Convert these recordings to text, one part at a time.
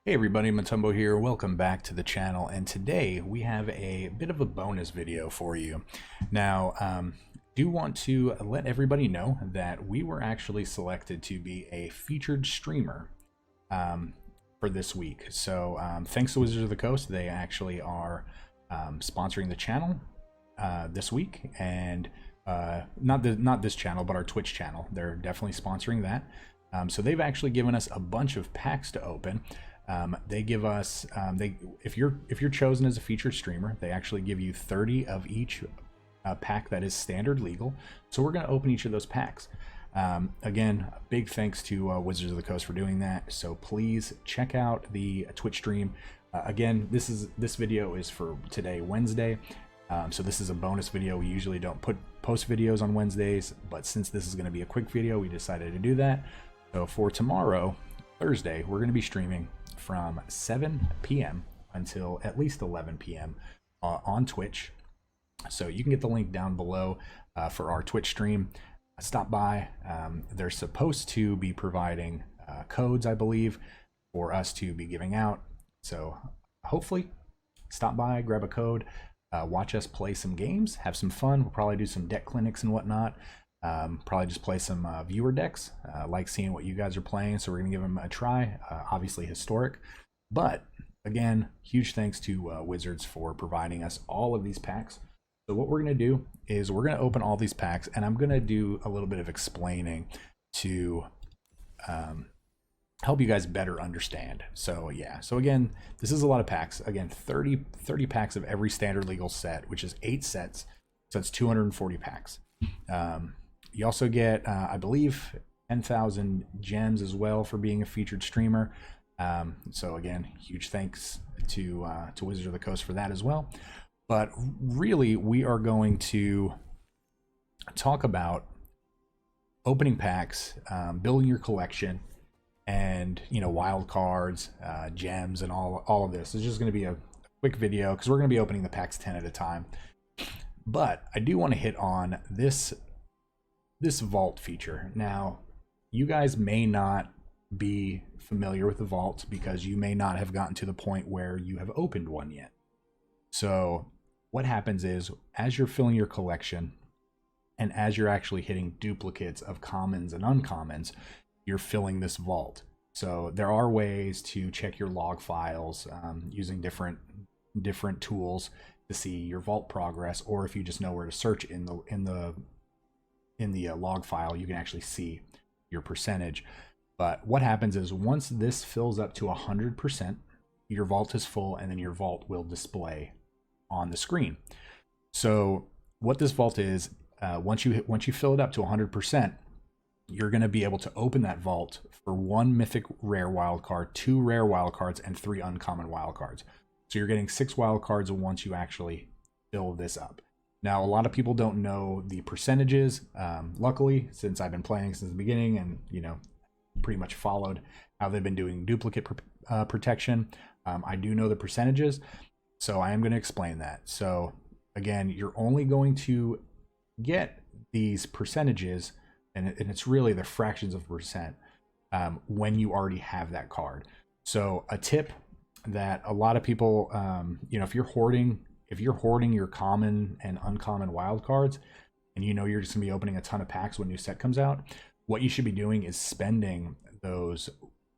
Hey everybody, Matumbo here. Welcome back to the channel, and today we have a bit of a bonus video for you. Now, do want to let everybody know that we were actually selected to be a featured streamer for this week. So thanks to Wizards of the Coast, they actually are sponsoring the channel this week, and not this channel, but our Twitch channel. They're definitely sponsoring that. So they've actually given us a bunch of packs to open. They give us if you're chosen as a featured streamer, they actually give you 30 of each pack that is standard legal. So we're going to open each of those packs. Again, big thanks to Wizards of the Coast for doing that. So please check out the Twitch stream. Again, this video is for today, Wednesday. So this is a bonus video. We usually don't post videos on Wednesdays, but since this is going to be a quick video, we decided to do that. So for tomorrow, Thursday, we're going to be streaming from 7 p.m. until at least 11 p.m. On Twitch. So you can get the link down below for our Twitch stream. Stop by. They're supposed to be providing codes, I believe, for us to be giving out. So hopefully stop by, grab a code, watch us play some games, have some fun. We'll probably do some deck clinics and whatnot. Probably just play some viewer decks. Like seeing what you guys are playing, so we're gonna give them a try. Obviously historic, but again, huge thanks to Wizards for providing us all of these packs. So what we're gonna do is we're gonna open all these packs, and I'm gonna do a little bit of explaining to help you guys better understand. So yeah, so again, this is a lot of packs. Again, 30 packs of every standard legal set, which is 8 sets, so it's 240 packs. You also get, I believe, 10,000 gems as well for being a featured streamer. So again, huge thanks to Wizards of the Coast for that as well. But really, we are going to talk about opening packs, building your collection, and wild cards, gems, and all of this. It's just going to be a quick video because we're going to be opening the packs 10 at a time. But I do want to hit on this vault feature. Now, you guys may not be familiar with the vault because you may not have gotten to the point where you have opened one yet. So what happens is, as you're filling your collection and as you're actually hitting duplicates of commons and uncommons, you're filling this vault. So there are ways to check your log files using different tools to see your vault progress, or if you just know where to search in the log file, you can actually see your percentage. But what happens is, once this fills up to 100%, your vault is full, and then your vault will display on the screen. So what this vault is, once you fill it up to 100%, you're going to be able to open that vault for 1 mythic rare wildcard, 2 rare wildcards, and 3 uncommon wildcards. So you're getting 6 wildcards once you actually fill this up. Now, a lot of people don't know the percentages. Luckily, since I've been playing since the beginning and pretty much followed how they've been doing duplicate protection, I do know the percentages, so I am going to explain that. So again, you're only going to get these percentages, and it's really the fractions of percent when you already have that card. So a tip that a lot of people, if you're hoarding your common and uncommon wild cards, and you're just gonna be opening a ton of packs when a new set comes out, what you should be doing is spending those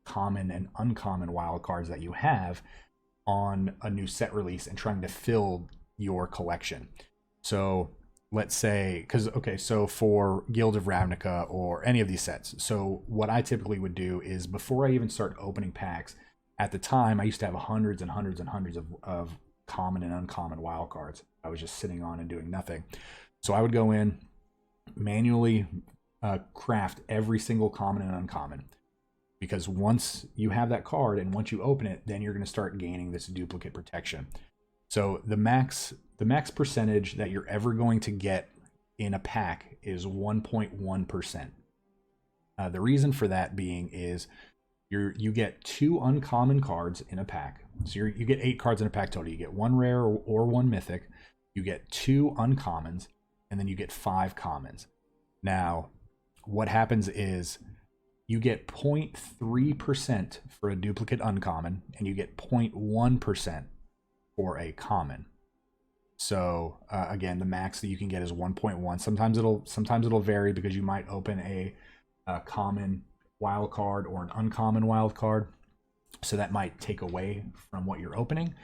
common and uncommon wild cards that you have on a new set release and trying to fill your collection. So let's say, so for Guild of Ravnica or any of these sets, so what I typically would do is, before I even start opening packs, at the time I used to have hundreds and hundreds and hundreds of common and uncommon wild cards I was just sitting on and doing nothing. So I would go in, manually craft every single common and uncommon, because once you have that card and once you open it, then you're going to start gaining this duplicate protection. So the max percentage that you're ever going to get in a pack is 1.1%. The reason for that being is you get 2 uncommon cards in a pack. So you get 8 cards in a pack total. You get 1 rare or 1 mythic. You get 2 uncommons, and then you get 5 commons. Now, what happens is, you get 0.3% for a duplicate uncommon, and you get 0.1% for a common. So again, the max that you can get is 1.1. Sometimes it'll vary because you might open a common wild card or an uncommon wild card, so that might take away from what you're opening.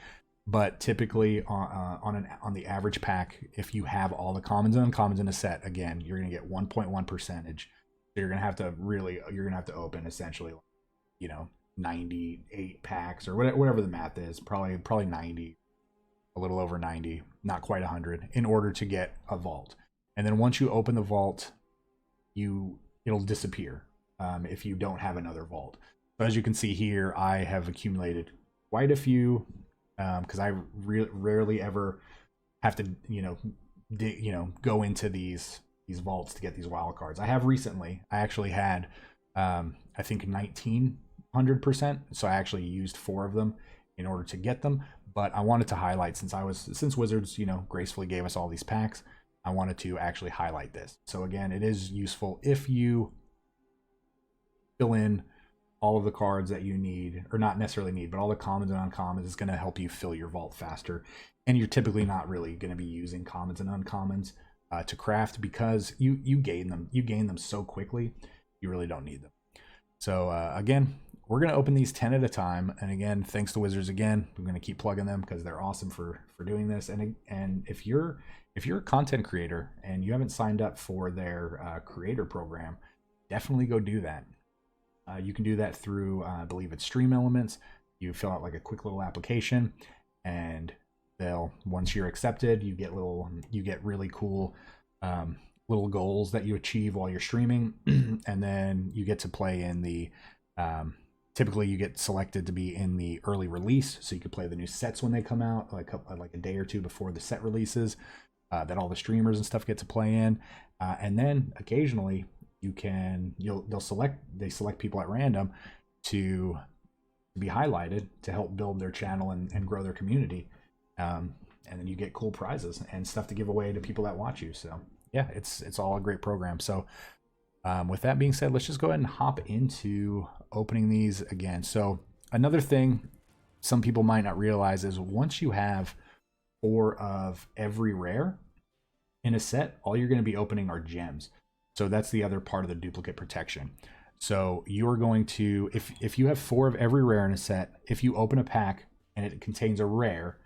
But typically on the average pack, if you have all the commons and uncommons in a set, again, you're going to get 1.1 percentage. So you're going to have to open essentially, 98 packs or whatever the math is, probably 90, a little over 90, not quite 100, in order to get a vault. And then once you open the vault, it'll disappear if you don't have another vault. So as you can see here, I have accumulated quite a few because I rarely ever have to go into these vaults to get these wild cards. I have recently. I actually had I think 1900%, so I actually used 4 of them in order to get them. But I wanted to highlight, since Wizards gracefully gave us all these packs, I wanted to actually highlight this. So again, it is useful if you fill in all of the cards that you need, or not necessarily need, but all the commons and uncommons. Is going to help you fill your vault faster. And you're typically not really going to be using commons and uncommons to craft, because you gain them so quickly, you really don't need them. So again, we're going to open these 10 at a time. And again, thanks to Wizards again. I'm going to keep plugging them because they're awesome for doing this. And if you're a content creator and you haven't signed up for their creator program, definitely go do that. You can do that through, I believe it's Stream Elements. You fill out like a quick little application, and once you're accepted, you get really cool little goals that you achieve while you're streaming, and then you get to play in the. Typically, you get selected to be in the early release, so you can play the new sets when they come out, like a day or two before the set releases. That all the streamers and stuff get to play in, and then occasionally they select people at random to be highlighted to help build their channel and grow their community. And then you get cool prizes and stuff to give away to people that watch you. So yeah, it's all a great program. So with that being said, let's just go ahead and hop into opening these again. So another thing some people might not realize is once you have 4 of every rare in a set, all you're going to be opening are gems. So that's the other part of the duplicate protection. So you're going to, if you have 4 of every rare in a set, if you open a pack and it contains a rare,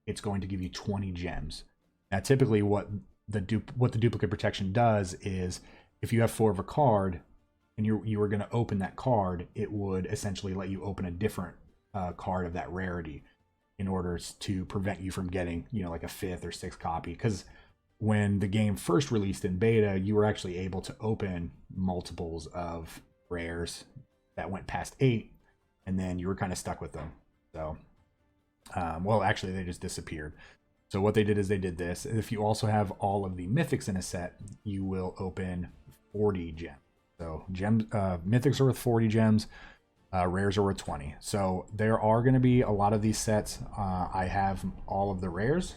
it's going to give you 20 gems. Now, typically what the duplicate protection does is, if you have 4 of a card and you were going to open that card, it would essentially let you open a different card of that rarity in order to prevent you from getting, like a 5th or 6th copy. Because when the game first released in beta, you were actually able to open multiples of rares that went past 8, and then you were kind of stuck with them. So, well, actually, they just disappeared. So what they did is they did this. If you also have all of the mythics in a set, you will open 40 gems. So mythics are worth 40 gems, rares are worth 20. So there are going to be a lot of these sets. I have all of the rares,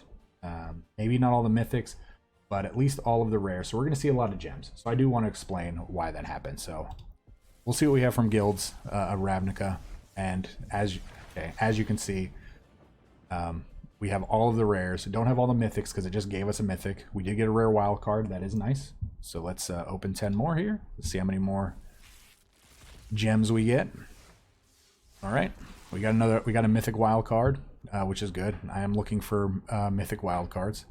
maybe not all the mythics, but at least all of the rares. So we're going to see a lot of gems. So I do want to explain why that happened. So we'll see what we have from guilds of Ravnica. And as you can see, we have all of the rares. Don't have all the mythics because it just gave us a mythic. We did get a rare wild card. That is nice. So let's open 10 more here. Let's see how many more gems we get. All right, we got a mythic wild card, which is good. I am looking for mythic wild cards,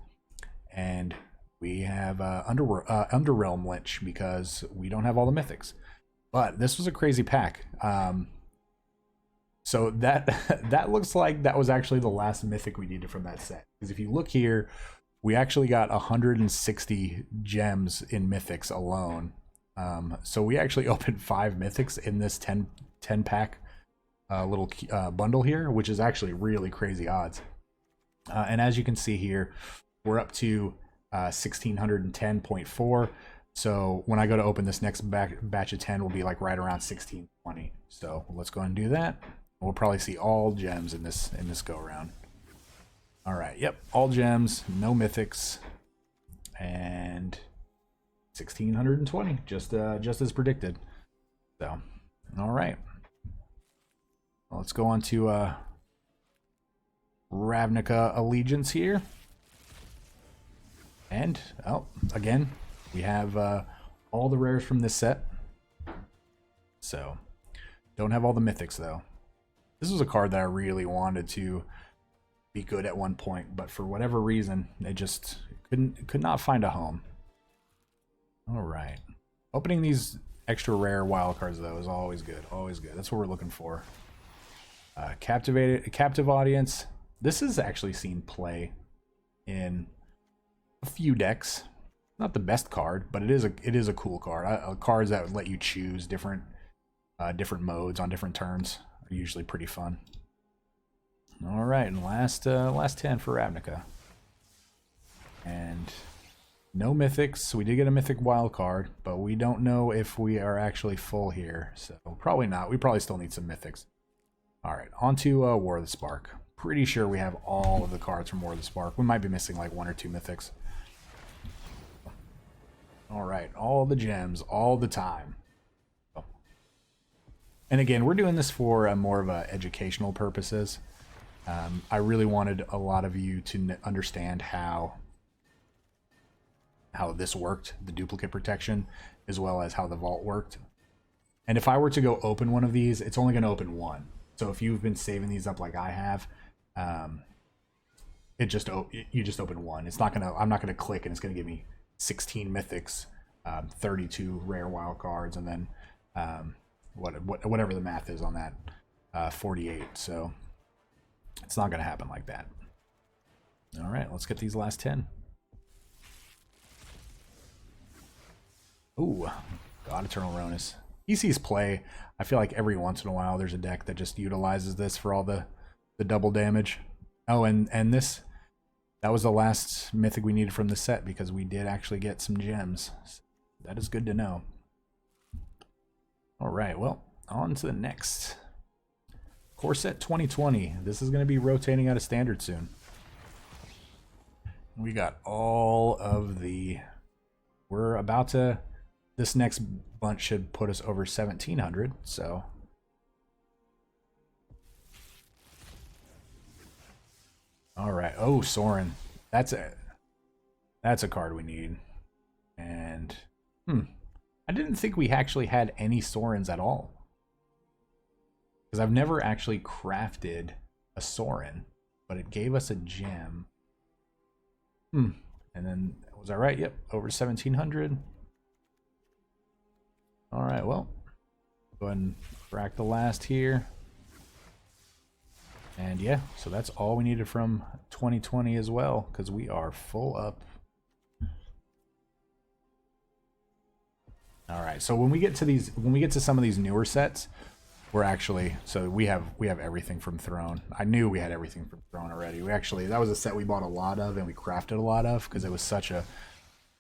and we have Underrealm Lich because we don't have all the mythics. But this was a crazy pack. So that looks like that was actually the last mythic we needed from that set. Because if you look here, we actually got 160 gems in mythics alone. So we actually opened 5 mythics in this 10 pack little bundle here, which is actually really crazy odds. And as you can see here, we're up to 1610.4. So when I go to open this next batch of 10, will be like right around 1620. So let's go ahead and do that. We'll probably see all gems in this go around. All right, yep, all gems, no mythics, and 1620, just as predicted. So, all right. Well, let's go on to Ravnica Allegiance here. And, oh, again, we have all the rares from this set. So, don't have all the mythics, though. This was a card that I really wanted to be good at one point, but for whatever reason, it just could not find a home. All right. Opening these extra rare wildcards, though, is always good. Always good. That's what we're looking for. Captive Audience. This has actually seen play in a few decks. Not the best card, but it is a cool card. Cards that would let you choose different modes on different turns are usually pretty fun. All right, and last 10 for Ravnica. And no mythics. We did get a mythic wild card, but we don't know if we are actually full here. So probably not. We probably still need some mythics. All right, on to War of the Spark. Pretty sure we have all of the cards from War of the Spark. We might be missing like 1 or 2 mythics. All right, all the gems, all the time. And again, we're doing this for more of a educational purposes. I really wanted a lot of you to understand how this worked, the duplicate protection, as well as how the vault worked. And if I were to go open one of these, it's only going to open one. So if you've been saving these up like I have, you just open one. It's not gonna. I'm not gonna click, and it's gonna give me 16 mythics, 32 rare wild cards, and then whatever the math is on that, 48. So it's not gonna happen like that. All right, let's get these last 10. Ooh, God Eternal Ronus. He sees play. I feel like every once in a while there's a deck that just utilizes this for all the double damage. Oh, and this, that was the last mythic we needed from the set because we did actually get some gems. That is good to know. All right, well, on to the next. Core Set 2020. This is going to be rotating out of standard soon. We got all of the... We're about to... This next bunch should put us over 1,700, so... All right. Oh, Sorin. That's a card we need. And I didn't think we actually had any Sorins at all. Because I've never actually crafted a Sorin, but it gave us a gem. And then, was I right? Yep, over 1,700. All right, well, go ahead and crack the last here. And yeah, so that's all we needed from 2020 as well, because we are full up. All right, so when we get to some of these newer sets, we're actually, so we have everything from Throne. I knew we had everything from Throne already. We actually, that was a set we bought a lot of and we crafted a lot of because it was such a,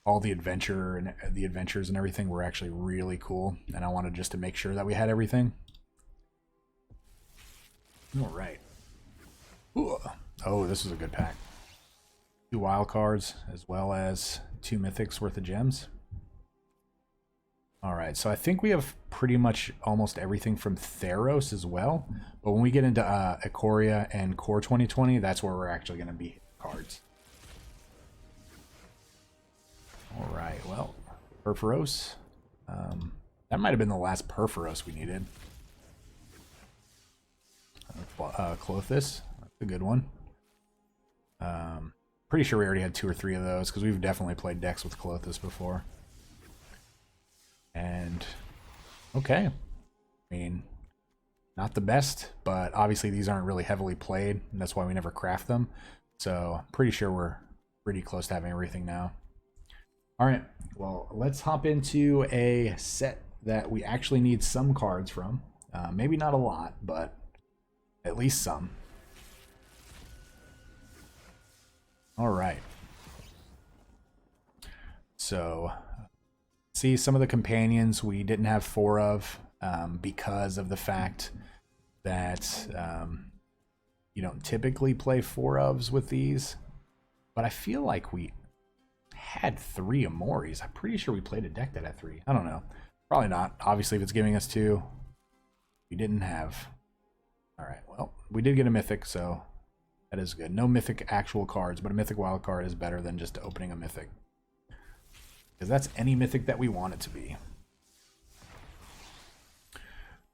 all the adventure and the adventures and everything were actually really cool, and I wanted just to make sure that we had everything. All right. Ooh. Oh, this is a good pack. 2 wild cards as well as 2 mythics worth of gems. All right, so I think we have pretty much almost everything from Theros as well, but when we get into Ikoria and Core 2020, that's where we're actually going to be cards. All right, well, Perforos. That might have been the last Perforos we needed. Clothis, that's a good one. Pretty sure we already had 2 or 3 of those because we've definitely played decks with Clothis before. And, okay. I mean, not the best, but obviously these aren't really heavily played, and that's why we never craft them. So, pretty sure we're pretty close to having everything now. All right, well, let's hop into a set that we actually need some cards from. Maybe not a lot, but at least some. All right. So, see, some of the companions we didn't have 4 of because of the fact that you don't typically play 4 ofs with these. But I feel like we had 3 Amoris. I'm pretty sure we played a deck that had 3. I don't know. Probably not. Obviously, if it's giving us 2, we didn't have. All right, well, we did get a mythic, so that is good. No mythic actual cards, but a mythic wild card is better than just opening a mythic. Because that's any mythic that we want it to be.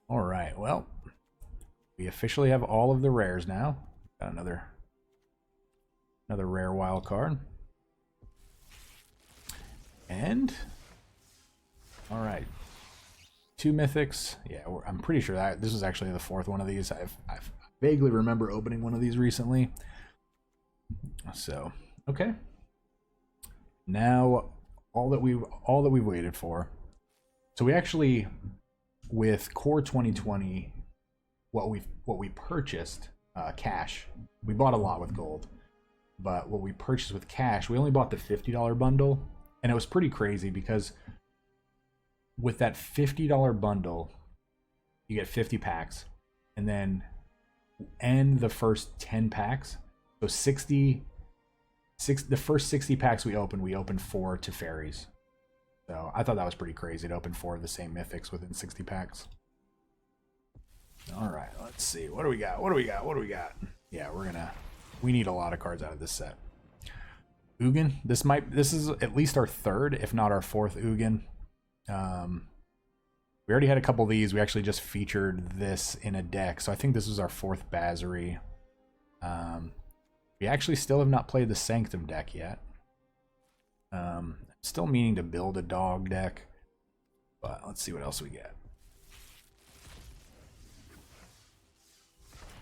All right, well, we officially have all of the rares now. Got another rare wild card. And, all right, 2 mythics. Yeah, I'm pretty sure that this is actually the 4th one of these. I vaguely remember opening one of these recently. So, okay. Now, all that we've waited for. So we actually, with Core 2020, what we purchased, cash. We bought a lot with gold, but what we purchased with cash, we only bought the $50 bundle, and it was pretty crazy because with that $50 bundle, you get 50 packs, and then the first 10 packs. So the first 60 packs we opened 4 Teferis. So I thought that was pretty crazy to open 4 of the same mythics within 60 packs. All right, let's see. What do we got? Yeah, we need a lot of cards out of this set. Ugin. This is at least our 3rd, if not our 4th Ugin. We already had a couple of these. We actually just featured this in a deck, so I think this was our 4th Basri. We actually still have not played the Sanctum deck yet. Still meaning to build a dog deck, but let's see what else we get.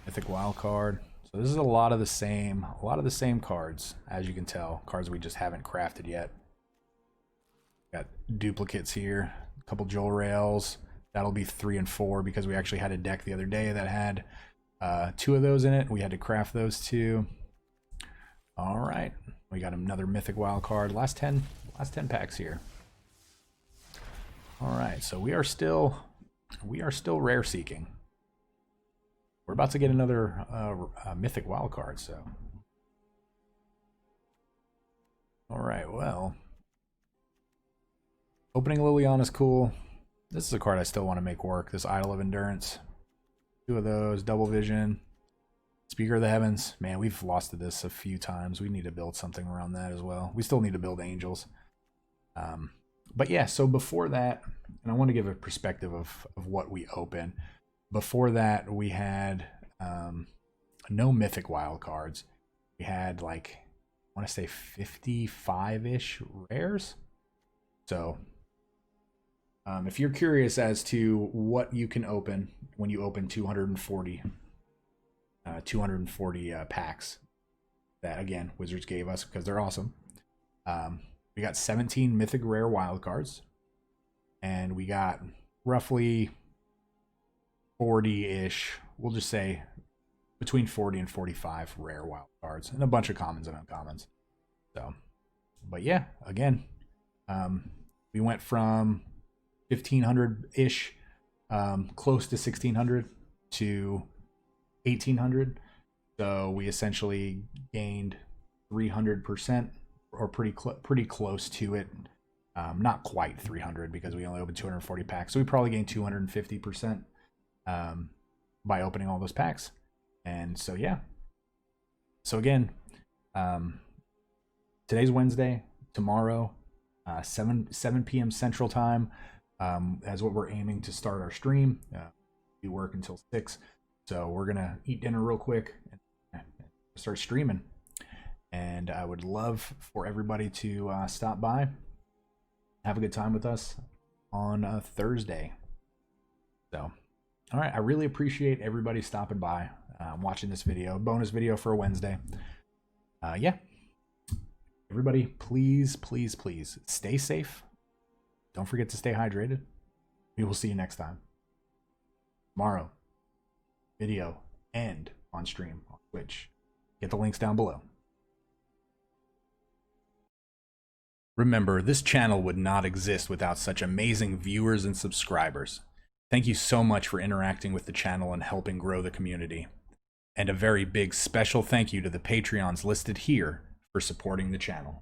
Mythic Wildcard. So this is a lot of the same cards, as you can tell. Cards we just haven't crafted yet. Got duplicates here. A couple Joel Rails. That'll be 3 and 4 because we actually had a deck the other day that had 2 of those in it. We had to craft those 2. All right, we got another Mythic Wildcard. Last 10 packs here. All right, so we are still rare seeking. We're about to get another Mythic Wildcard, so. All right, well. Opening Liliana's cool. This is a card I still want to make work. This Idol of Endurance. 2 of those. Double Vision. Speaker of the Heavens. Man, we've lost to this a few times. We need to build something around that as well. We still need to build Angels. But yeah, so before that, and I want to give a perspective of what we open. Before that, we had no Mythic Wild cards. We had, like, I want to say 55-ish rares. So if you're curious as to what you can open when you open 240 packs that, again, Wizards gave us because they're awesome. We got 17 Mythic Rare Wild cards, and we got roughly 40-ish, we'll just say between 40 and 45 rare wild cards, and a bunch of commons and uncommons. So, but yeah, again, we went from 1,500-ish, close to 1,600 to 1,800. So we essentially gained 300%, or pretty close to it. Not quite 300 because we only opened 240 packs. So we probably gained 250% by opening all those packs. And so, yeah. So again, today's Wednesday. Tomorrow, 7 p.m. Central Time, as what we're aiming to start our stream. We work until 6. So we're going to eat dinner real quick and start streaming. And I would love for everybody to stop by, have a good time with us on Thursday. So, all right, I really appreciate everybody stopping by, watching this video, bonus video for a Wednesday. Yeah, everybody, please, please, please stay safe. Don't forget to stay hydrated. We will see you next time. Tomorrow, video and on stream on Twitch. Get the links down below. Remember, this channel would not exist without such amazing viewers and subscribers. Thank you so much for interacting with the channel and helping grow the community. And a very big special thank you to the Patreons listed here for supporting the channel.